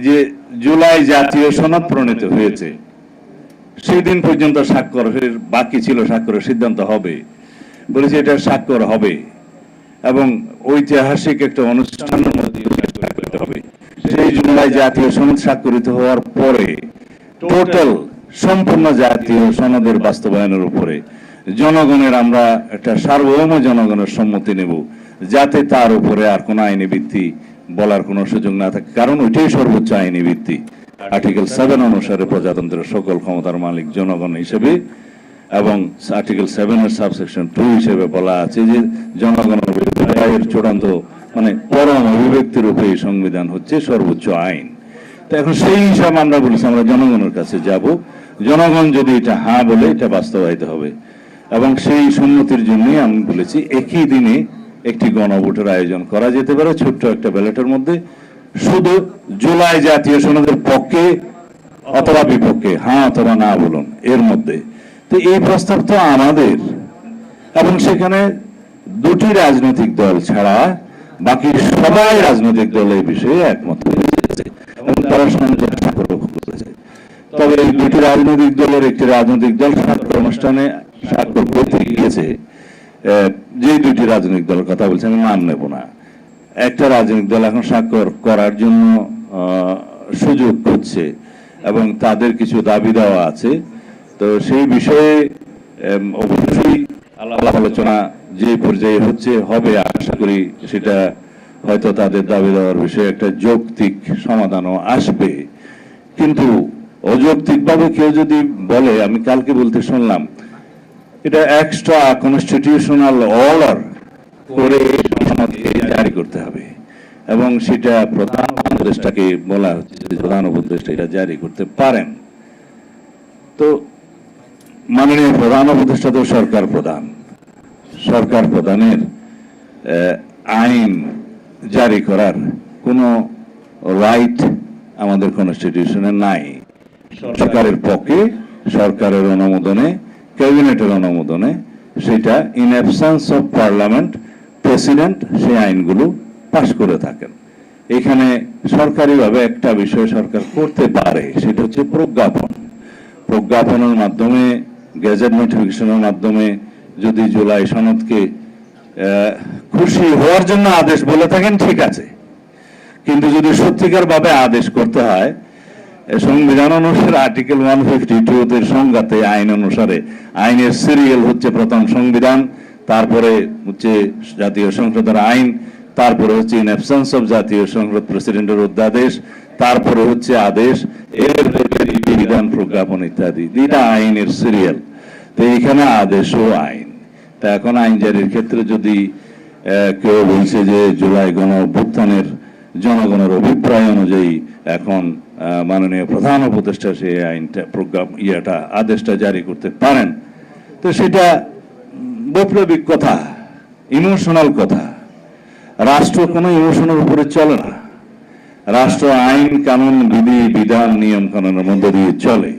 যে জুলাই জাতীয় সনদ প্রণীত হয়েছে, সেই দিন পর্যন্ত স্বাক্ষরের বাকি ছিল, স্বাক্ষরের সিদ্ধান্ত হবে, বলেছে এটা স্বাক্ষর হবে এবং ঐতিহাসিক একটা অনুষ্ঠানের মধ্যে স্বাক্ষরিত হবে। সেই জুলাই জাতীয় সনদ স্বাক্ষরিত হওয়ার পরে টোটাল সম্পূর্ণ জাতীয় সনদের বাস্তবায়নের উপরে জনগণের আমরা একটা সার্বভৌম জনগণের সম্মতি নেব, যাতে তার উপরে আর কোনো আইনি ভিত্তি বলার কোনো সুযোগ না থাকে, কারণ ওইটাই সর্বোচ্চ আইনি ভিত্তি। আর্টিকেল 7 অনুসারে প্রজাতন্ত্রের সকল ক্ষমতার মালিক জনগণ হিসেবে, এবং আর্টিকেল 7 এর সাবসেকশন 2 হিসেবে বলা আছে যে জনগণের রায়ের চূড়ান্ত মানে পরম অভিব্যক্তি রূপে এই সংবিধান হচ্ছে সর্বোচ্চ আইন। তো এখন সেই হিসাবে আমরা বলেছি আমরা জনগণের কাছে যাব, জনগণ যদি এটা হ্যাঁ বলে এটা বাস্তবায়িত হবে, এবং সেই সম্মতির জন্যই আমি বলেছি একই দিনে একটি গণভোটের আয়োজন করা যেতে পারে ছোট্ট একটা ব্যালটের মধ্যে, শুধু জুলাই জাতীয় সনদের পক্ষে অথবা বিপক্ষে হ্যাঁ অথবা না বলুন এর মধ্যে। তো এই প্রস্তাব তো আমাদের, এবং সেখানে দুটি রাজনৈতিক দল ছাড়া বাকি সবাই রাজনৈতিক দল এই বিষয়ে একমত হয়েছে এবং তারা স্বাক্ষর করেছে। তবে এই দুটি রাজনৈতিক দলের একটি রাজনৈতিক দল স্বাক্ষর অনুষ্ঠানে স্বাক্ষর করতে গিয়েছে, যে দুটি রাজনৈতিক দলের কথা বলছে আমি নাম নেব না, একটা রাজনৈতিক দল এখন স্বাক্ষর করার জন্য সুযোগ করছে এবং তাদের কিছু দাবি দেওয়া আছে। তো সেই বিষয়ে অবশ্যই আলাপ আলোচনা যে পর্যায়ে হচ্ছে হবে, আশা করি সেটা হয়তো তাদের দাবি দেওয়ার বিষয়ে একটা যৌক্তিক সমাধানও আসবে। কিন্তু অযৌক্তিকভাবে কেউ যদি বলে, আমি কালকে বলতে শুনলাম এটা এক্সট্রা কনস্টিটিউশনাল অর্ডার করে জারি করতে হবে এবং সেটা প্রধান উপদেষ্টাকে বলা হচ্ছে যে প্রধান উপদেষ্টা এটা জারি করতে পারেন। তো মাননীয় প্রধান উপদেষ্টা তো সরকার প্রধান, সরকার প্রধানের আইন জারি করার কোনো রাইট আমাদের কনস্টিটিউশনে নাই। সরকারের পক্ষে সরকারের অনুমোদনে, ক্যাবিনেটের অনুমোদনে, সেটা in absence of parliament president সেই আইনগুলো পাশ করে থাকেন। এখানে সরকারিভাবে একটা বিষয় সরকার করতে পারে, সেটা হচ্ছে প্রজ্ঞাপন। প্রজ্ঞাপনের মাধ্যমে, গেজেট নোটিফিকেশনের মাধ্যমে যদি জুলাই সনদকে খুশি হওয়ার জন্য আদেশ বলে থাকেন ঠিক আছে, কিন্তু যদি সত্যিকার ভাবে আদেশ করতে হয় সংবিধান অনুসারে আর্টিকেল 152 এর সংজ্ঞাতে আইন অনুসারে আইনের সিরিয়াল হচ্ছে প্রথম সংবিধান, তারপরে হচ্ছে জাতীয় সংসদের আইন, তারপরে হচ্ছে ইন অ্যাবসেন্স অফ জাতীয় সংসদ প্রেসিডেন্টের অধ্যাদেশ, তারপরে হচ্ছে আদেশ, এরপরে বিধান, প্রজ্ঞাপন ইত্যাদি, এটা আইনের সিরিয়াল। তো এখানে আদেশও আইন। তা এখন আইন জারির ক্ষেত্রে যদি কেউ বলছে যে জুলাই গণ অভ্যুত্থানের জনগণের অভিপ্রায় অনুযায়ী এখন মাননীয় প্রধান উপদেষ্টা সেই আইনটা আদেশটা জারি করতে পারেন, তো সেটা বৈপ্লবিক কথা, ইমোশনাল কথা। রাষ্ট্র কোনো ইমোশনের উপরে চলে না, রাষ্ট্র আইন কানুন বিধি বিধান নিয়ম কানুনের মধ্যে দিয়ে চলে।